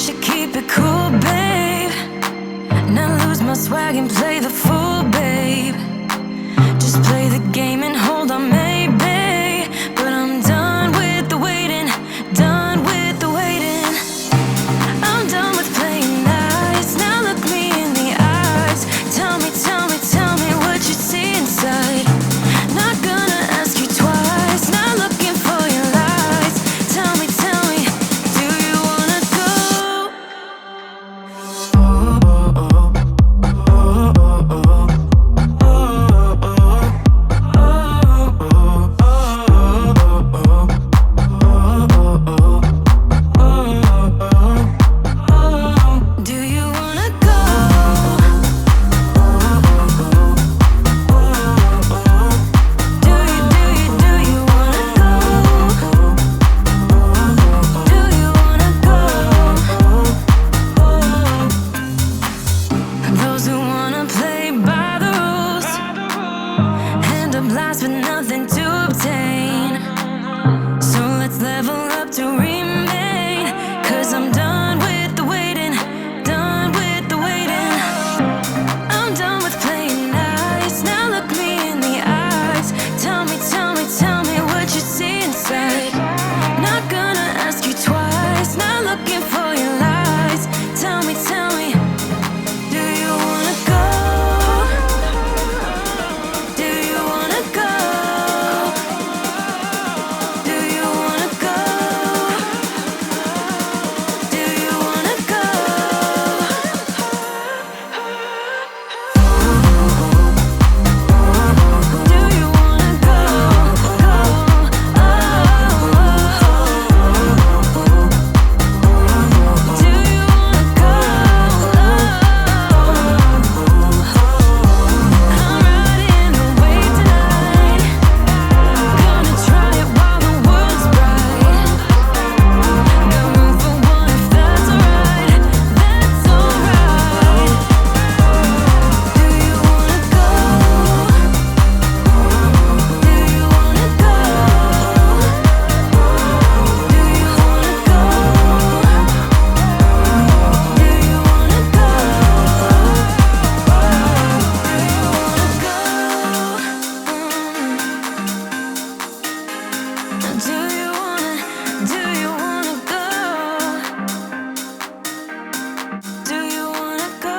should keep it cool, babe. Not lose my swag and play the fool, babe. Just play the game and hold on, maybe. But I'm done with the waiting, done with the waiting. I'm done with playing nice. Now look me in the eyes. Tell me, tell me, tell me what you see inside. Not gonna ask you twice. Not looking for your lies. Tell me, do you wanna go? Do you wanna go? Do you wanna go? Do you wanna go? Those who wanna play by the rules end up last with nothing to obtain. So let's level up to remain. 'Cause I'm done with the waiting, done with the waiting. I'm done with playing nice. Now look me in the eyes. Tell me, tell me what you see inside. Not gonna ask you twice. Not looking for your lies. Tell me, do you wanna go? Do you wanna go? Do you wanna go? Do you wanna go? Do you wanna go? Do you wanna go? I'm riding away tonight. Gonna try it while the world's bright. Got room for one if that's alright. That's alright. Do you wanna go? Do you wanna go? Do you wanna go? Do you wanna go? Do you wanna go? Do you wanna go?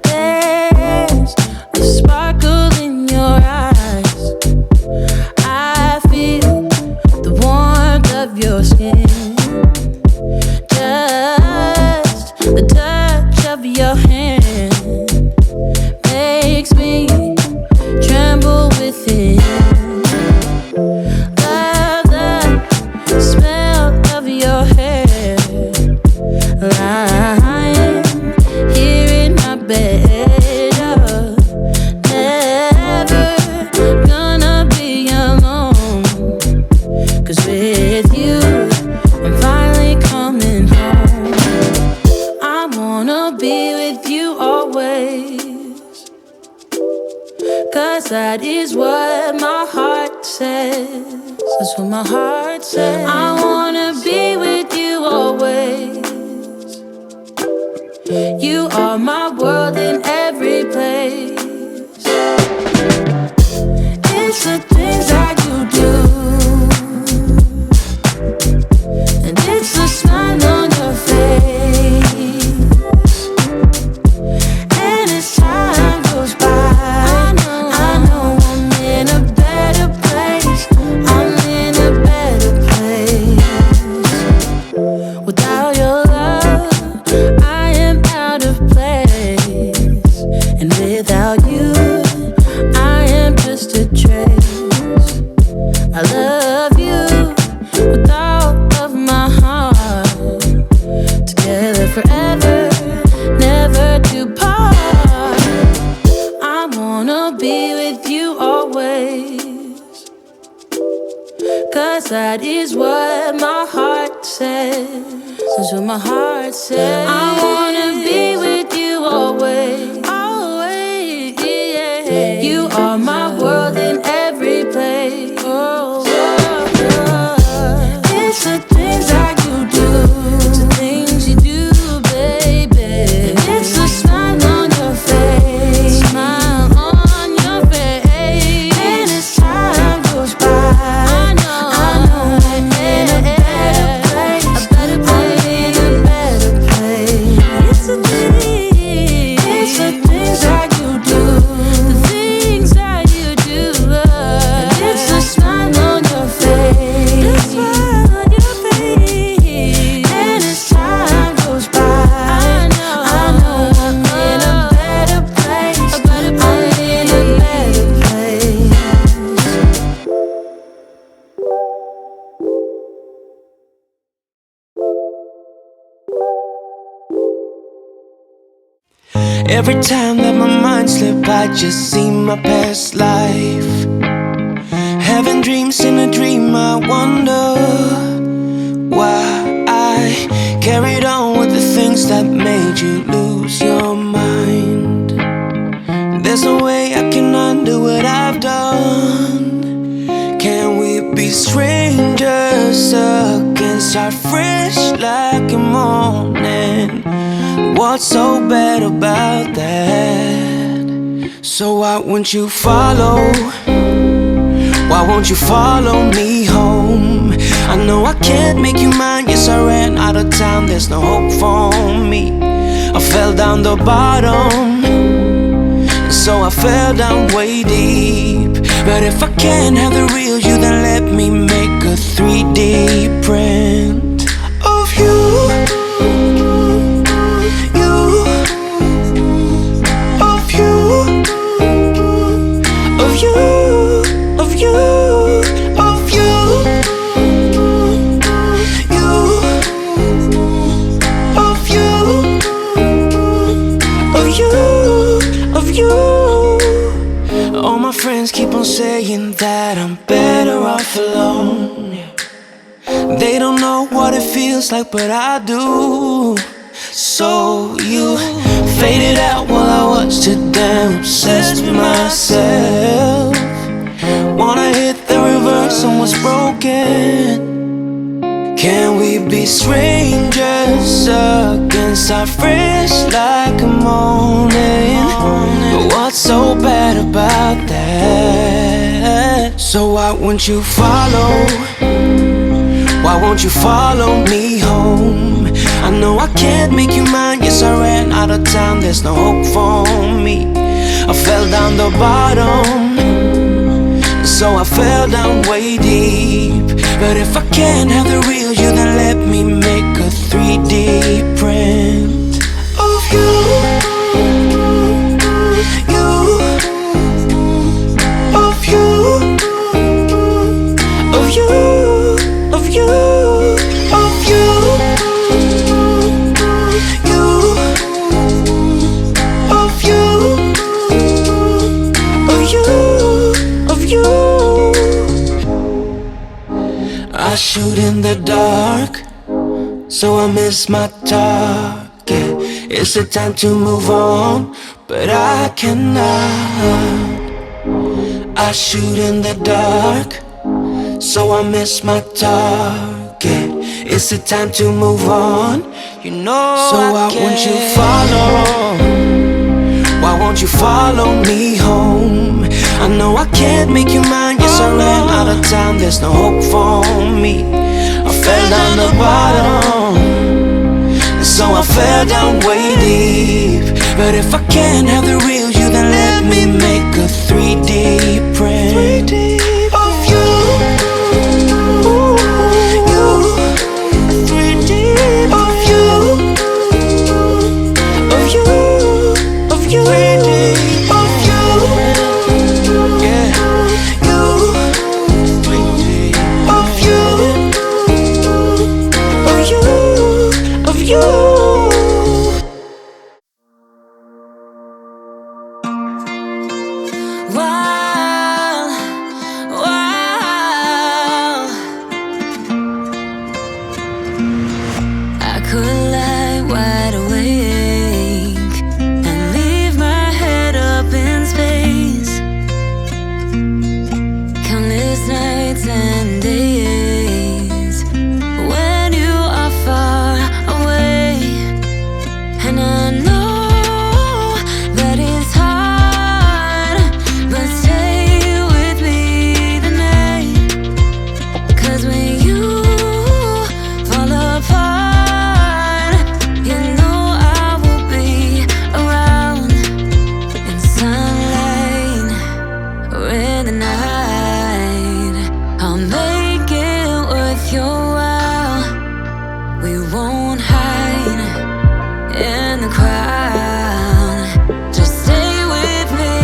There's a sparkle in your eyes. I feel the warmth of your skin. Just the touch of your hand makes me tremble within. Love the smell of your hair. Lying here in my bed, never gonna be alone. 'Cause with you, I'm finally coming home. I wanna be with you always. 'Cause that is what my heart says. That's what my heart says. I wanna be with you always. You are my world in every place. It's the things that you do, and it's the smile on your face. And as time goes by, I know I'm in a better place. I'm in a better place. Without your love, I am out of place. And without you, I am just a trace. I love you with all of my heart. Together forever, never to part. I wanna be with you always. 'Cause that is what my heart says. says. That's what my heart says. I wanna be with you always. Always, yeah. You are my world in every place. Oh, it's the things that you do. It's the things you do, baby. It's the smile on your face. Smile on your face. And as time goes by, I know I'm in a better place. A better place. I'm in a better place. It's the things that you do. The things that you do. And it's the smile on your face. The smile on your face. And as time goes by, I know I'm in a better place. I'm in a better place. Every time that my mind slip, I just see my past life. Having dreams in a dream, I wonder why I carried on with the things that made you lose your mind. There's no way I can undo what I've done. Can we be strangers again? Start fresh like a morning. What's so bad about that? So why won't you follow? Why won't you follow me home? I know I can't make you mine. Yes, I ran out of time. There's no hope for me. I fell down the bottom, so I fell down way deep. But if I can't have the real you, then let me make a 3D print of you. All my friends keep on saying that I'm better off alone. They don't know what it feels like, but I do. So you faded out while I was too damn obsessed with myself. Wanna hit the reverse on what's broken. Can we be strangers again? Start fresh like a morning. But what's so bad about that? So why won't you follow? Why won't you follow me home? I know I can't make you mine. Yes, I ran out of time. There's no hope for me. I fell down the bottom, so I fell down way deep. But if I can't have the real you, then let me make a 3D print of you. I shoot in the dark, so I miss my target. It's the time to move on, but I cannot. I shoot in the dark, so I miss my target. It's the time to move on, you know. So why won't you follow? Why won't you follow me home? I know I can't make you mine. Yes, I ran out of time. There's no hope for me. I fell down the bottom, so I fell down way deep. But if I can't have the real you, then let me make a 3D print of you. You. the night. I'll make it worth your while. We won't hide in the crowd. Just stay with me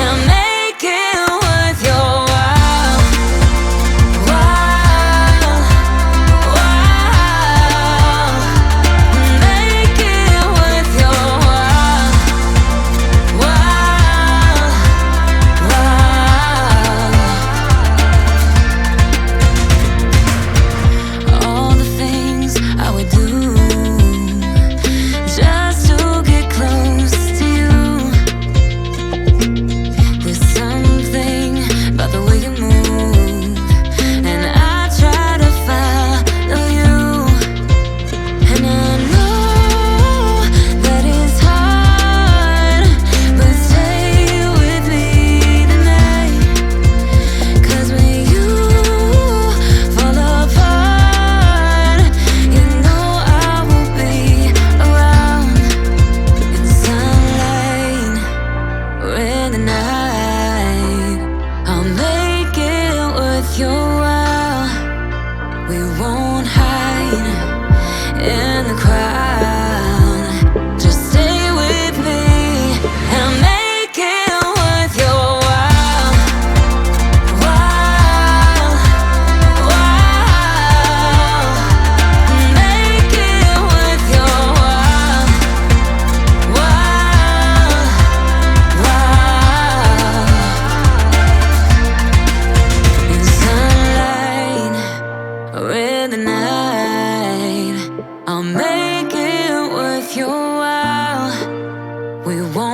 and make it worth your while. While, while, make it worth your while. While, while, all the things I would do just to get close to you. There's something about the way you move, and I try to follow you. And I know that it's hard, but stay with me tonight. 'Cause when you fall apart, you know I will be around in sunlight or in the night. I'll make it worth your while. We won't hide in the crowd. Just stay with me and make it worth your while. While, while, make it worth your while. While, while, in sunlight or in the night, I'll make it worth your while. We won't